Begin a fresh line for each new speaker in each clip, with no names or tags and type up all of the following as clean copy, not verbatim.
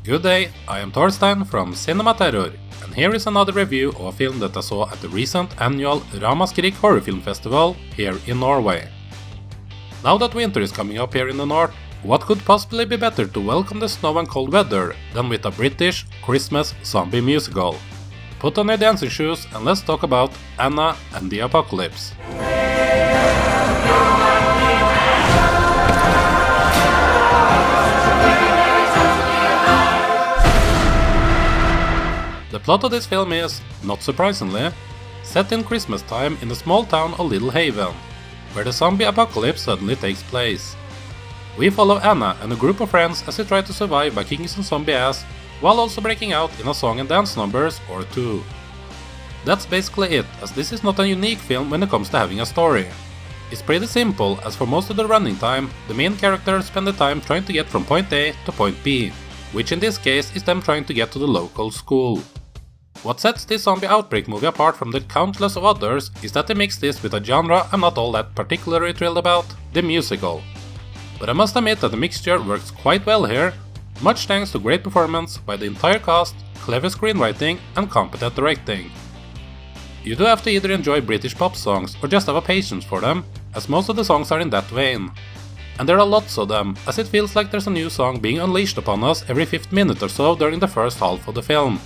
Good day, I am Torstein from Cinema Terror, and here is another review of a film that I saw at the recent annual Ramaskrik Horror Film Festival here in Norway. Now that winter is coming up here in the north, what could possibly be better to welcome the snow and cold weather than with a British Christmas zombie musical? Put on your dancing shoes and let's talk about Anna and the Apocalypse. The plot of this film is, not surprisingly, set in Christmas time in the small town of Little Haven, where the zombie apocalypse suddenly takes place. We follow Anna and a group of friends as they try to survive by kicking some zombie ass, while also breaking out in a song and dance numbers or two. That's basically it, as this is not a unique film when it comes to having a story. It's pretty simple, as for most of the running time, the main characters spend the time trying to get from point A to point B, which in this case is them trying to get to the local school. What sets this zombie outbreak movie apart from the countless of others is that they mix this with a genre I'm not all that particularly thrilled about, the musical. But I must admit that the mixture works quite well here, much thanks to great performance by the entire cast, clever screenwriting and competent directing. You do have to either enjoy British pop songs or just have a patience for them, as most of the songs are in that vein. And there are lots of them, as it feels like there's a new song being unleashed upon us every 5th minute or so during the first half of the film.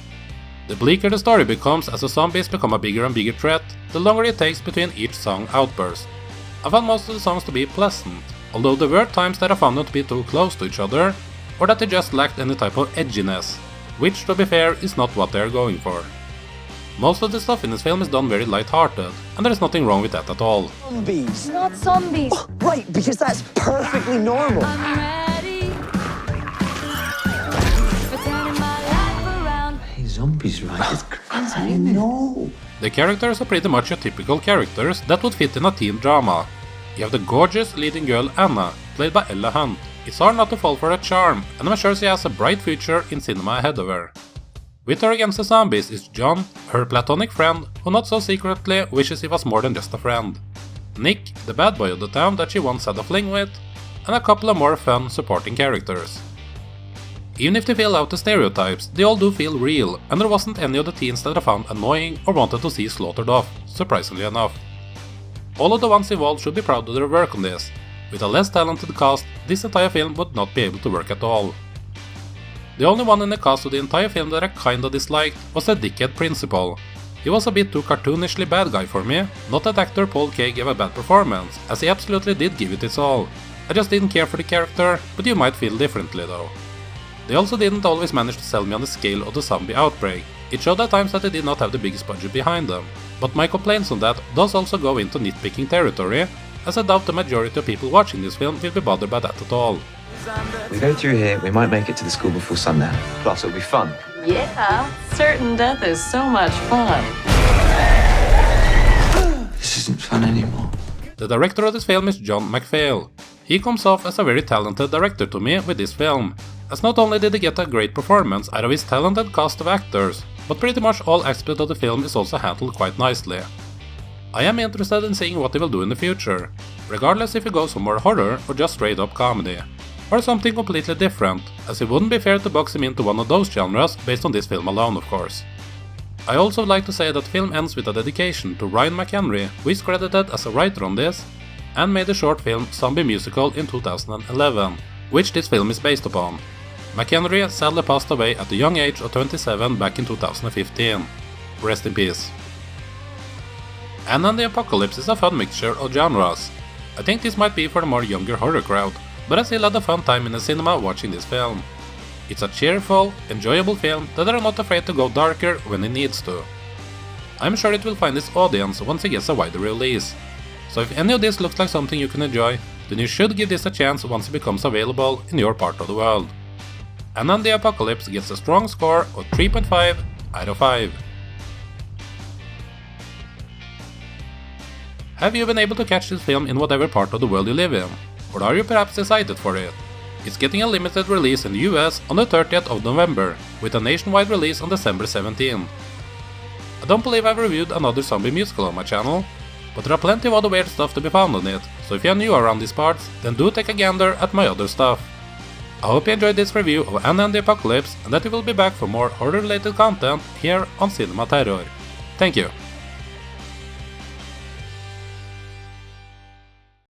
The bleaker the story becomes as the zombies become a bigger and bigger threat, the longer it takes between each song outburst. I found most of the songs to be pleasant, although there were times that I found them to be too close to each other, or that they just lacked any type of edginess, which to be fair is not what they are going for. Most of the stuff in this film is done very light-hearted, and there is nothing wrong with that at all.
Zombies!
Not zombies!
Oh, right, because that's perfectly normal.
I'm ready for turning my life around.
Hey, zombies, right? It's crazy.
I know.
The characters are pretty much your typical characters that would fit in a teen drama. You have the gorgeous leading girl Anna, played by Ella Hunt. It's hard not to fall for her charm, and I'm sure she has a bright future in cinema ahead of her. With her against the zombies is John, her platonic friend, who not so secretly wishes he was more than just a friend. Nick, the bad boy of the town that she once had a fling with, and a couple of more fun supporting characters. Even if they fill out the stereotypes, they all do feel real, and there wasn't any of the teens that I found annoying or wanted to see slaughtered off, surprisingly enough. All of the ones involved should be proud of their work on this. With a less talented cast, this entire film would not be able to work at all. The only one in the cast of the entire film that I kinda disliked was the dickhead principal. He was a bit too cartoonishly bad guy for me, not that actor Paul Kaye gave a bad performance, as he absolutely did give it his all. I just didn't care for the character, but you might feel differently though. They also didn't always manage to sell me on the scale of the zombie outbreak. It showed at times that they did not have the biggest budget behind them, but my complaints on that does also go into nitpicking territory, as I doubt the majority of people watching this film will be bothered by that at all.
We go through here, we might make it to the school before sundown. Plus, it'll be fun.
Yeah, certain death is so much fun.
This isn't fun anymore.
The director of this film is John McPhail. He comes off as a very talented director to me with this film, as not only did he get a great performance out of his talented cast of actors, but pretty much all aspects of the film is also handled quite nicely. I am interested in seeing what he will do in the future, regardless if he goes for more horror or just straight up comedy, or something completely different, as it wouldn't be fair to box him into one of those genres based on this film alone, of course. I also would like to say that the film ends with a dedication to Ryan McHenry, who is credited as a writer on this, and made the short film Zombie Musical in 2011, which this film is based upon. McHenry sadly passed away at the young age of 27 back in 2015. Rest in peace. Anna and the Apocalypse is a fun mixture of genres. I think this might be for the more younger horror crowd, but I still had a fun time in the cinema watching this film. It's a cheerful, enjoyable film that are not afraid to go darker when it needs to. I'm sure it will find its audience once it gets a wider release. So if any of this looks like something you can enjoy, then you should give this a chance once it becomes available in your part of the world. Anna and the Apocalypse gets a strong score of 3.5 out of 5. Have you been able to catch this film in whatever part of the world you live in? Or are you perhaps excited for it? It's getting a limited release in the US on the 30th of November, with a nationwide release on December 17. I don't believe I've reviewed another zombie musical on my channel, but there are plenty of other weird stuff to be found on it, so if you're new around these parts, then do take a gander at my other stuff. I hope you enjoyed this review of Anna and the Apocalypse and that you will be back for more horror-related content here on Cinema Terror. Thank you!